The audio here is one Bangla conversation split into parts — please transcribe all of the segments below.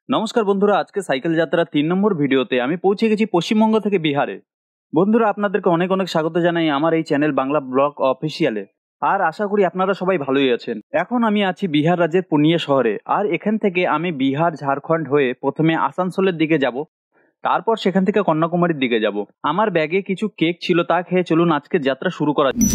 नमस्कार बंधुरा, आज के साइकेल यात्रा 3 नम्बर भिडियोते आमी पौঁছে গেছি পশ্চিমবঙ্গ থেকে বিহারে। বন্ধুরা আপনাদেরকে অনেক অনেক স্বাগত জানাই আমার এই চ্যানেল বাংলা ব্লগ অফিসিয়ালে। আর আশা করি আপনারা সবাই ভালোই আছেন। এখন আমি আছি বিহার রাজ্যের পূর্ণিয়া শহরে। আর এখান থেকে আমি বিহার ঝাড়খণ্ড হয়ে প্রথমে আসানসোলের দিকে যাব, তারপর সেখান থেকে কন্যাকুমারীর দিকে যাব। আমার ব্যাগে কিছু কেক ছিল, তা খেয়ে চলুন আজকের যাত্রা শুরু করা যাক।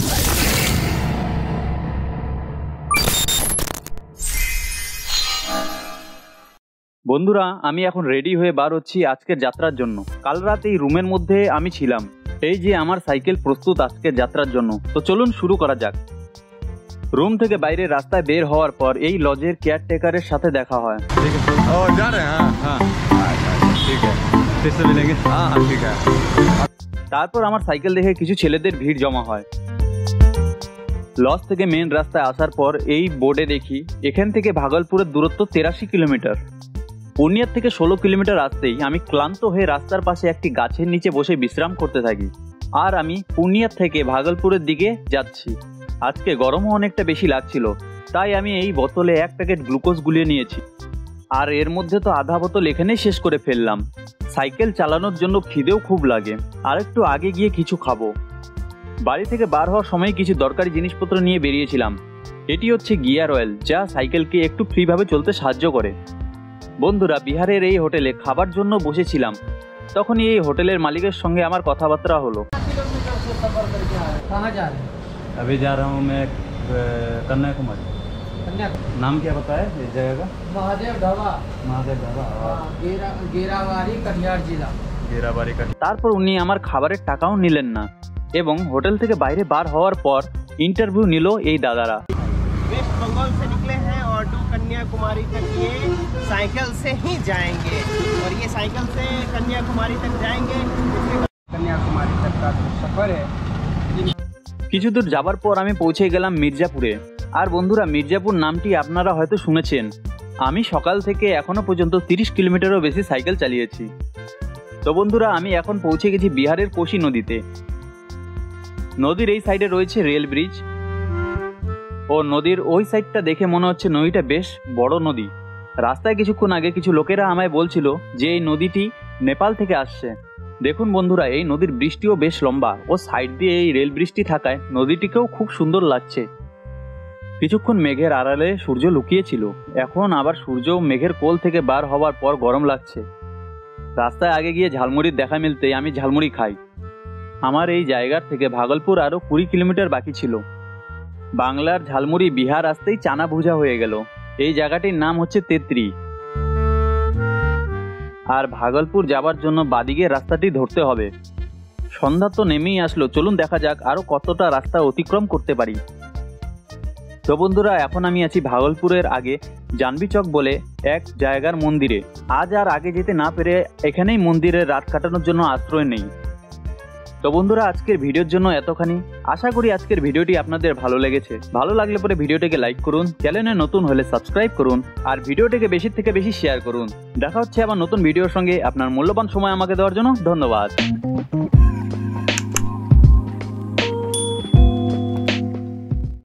বন্ধুরা আমি এখন রেডি হয়ে বার হচ্ছি আজকের যাত্রার জন্য। কাল রাত এই রুমের মধ্যে আমি ছিলাম। এই যে আমার সাইকেল প্রস্তুত আজকের যাত্রার জন্য। তো চলুন শুরু করা যাক। রুম থেকে বাইরে রাস্তায় বের হওয়ার পর এই লজের কেয়ারটেকারের সাথে দেখা হয়। তারপর আমার সাইকেল দেখে কিছু ছেলেদের ভিড় জমা হয়। লজ থেকে মেন রাস্তায় আসার পর এই বোর্ডে দেখি এখান থেকে ভাগলপুরের দূরত্ব 83 কিলোমিটার। পূর্ণিয়ার থেকে 16 কিলোমিটার আসতেই আমি ক্লান্ত হয়ে রাস্তার পাশে একটি গাছের নিচে বসে বিশ্রাম করতে থাকি। আর আমি পূর্ণিয়ার থেকে ভাগলপুরের দিকে যাচ্ছি। আজকে গরমও অনেকটা বেশি লাগছিল, তাই আমি এই বোতলে 1 প্যাকেট গ্লুকোজ গুলিয়ে নিয়েছি। আর এর মধ্যে তো আধা বোতল এখানেই শেষ করে ফেললাম। সাইকেল চালানোর জন্য খিদেও খুব লাগে। আর একটু আগে গিয়ে কিছু খাবো। বাড়ি থেকে বার হওয়ার সময় কিছু দরকারি জিনিসপত্র নিয়ে বেরিয়েছিলাম। এটি হচ্ছে গিয়ার অয়েল, যা সাইকেলকে একটু ফ্রিভাবে চলতে সাহায্য করে। বন্ধুরা বিহারের এই হোটেলে খাবার জন্য বসেছিলাম, তখনই এই হোটেলের মালিকের সঙ্গে আমার কথাবার্তা হলো। अभी जा रहा हूँ मैं कन्याकुमारी। नाम क्या बताया इस जगह का? महादेव ढाबा। महादेव ढाबा, गेराबाड़ी कटिहार जिला। गेराबाड़ी का। তারপর উনি আমার খাবারের টাকাও নিলেন না এবং হোটেল থেকে বাইরে বার হওয়ার পর ইন্টারভিউ নিল এই দাদারা। वेस्ट बंगाल से निकले हैं और टू कन्याकुमारी तक ये साइकिल से ही जाएंगे और ये साइकिल से कन्याकुमारी तक जाएंगे। कन्याकुमारी तक का सफर है। কিছু দূর যাবার পর আমি পৌঁছে গেলাম মির্জাপুরে। আর বন্ধুরা মির্জাপুর নামটি আপনারা হয়তো শুনেছেন। আমি সকাল থেকে এখনো পর্যন্ত 30 কিলোমিটারও বেশি সাইকেল চালিয়েছি। তো বন্ধুরা আমি এখন পৌঁছে গেছি বিহারের কোশি নদীতে। নদীর এই সাইডে রয়েছে রেল ব্রিজ ও নদীর ওই সাইডটা দেখে মনে হচ্ছে নদীটা বেশ বড় নদী। রাস্তায় কিছুক্ষণ আগে কিছু লোকেরা আমায় বলছিল যে এই নদীটি নেপাল থেকে আসছে। দেখুন বন্ধুরা এই নদীর ব্রিজটিও বেশ লম্বা ও সাইড দিয়ে এই রেল ব্রিজটি থাকায় নদীটিকেও খুব সুন্দর লাগছে। কিছুক্ষণ মেঘের আড়ালে সূর্য লুকিয়েছিল, এখন আবার সূর্য মেঘের কোল থেকে বার হওয়ার পর গরম লাগছে। রাস্তায় আগে গিয়ে ঝালমুড়ির দেখা মিলতেই আমি ঝালমুড়ি খাই। আমার এই জায়গার থেকে ভাগলপুর আরও 20 কিলোমিটার বাকি ছিল। বাংলার ঝালমুড়ি বিহার আসতেই চানা ভুজা হয়ে গেল। এই জায়গাটির নাম হচ্ছে তেত্রি। আর ভাগলপুর যাবার জন্য বাদিকে রাস্তাটি ধরতে হবে। সন্ধ্যা তো নেমেই আসলো, চলুন দেখা যাক আরো কতটা রাস্তা অতিক্রম করতে পারি। তো বন্ধুরা এখন আমি আছি ভাগলপুরের আগে জানবি চক বলে এক জায়গার মন্দিরে। আজ আর আগে যেতে না পেরে এখানেই মন্দিরে রাত কাটানোর জন্য আশ্রয় নেই। তো বন্ধুরা আজকের ভিডিওর জন্য এতখানি। আশা করি আজকের ভিডিওটি আপনাদের ভালো লেগেছে। ভালো লাগলে পরে ভিডিওটিকে লাইক করুন, চ্যানেলে নতুন হলে সাবস্ক্রাইব করুন আর ভিডিওটিকে বেশি থেকে বেশি শেয়ার করুন। দেখা হচ্ছে আবার নতুন ভিডিওর সঙ্গে। আপনার মূল্যবান সময় আমাকে দেওয়ার জন্য ধন্যবাদ।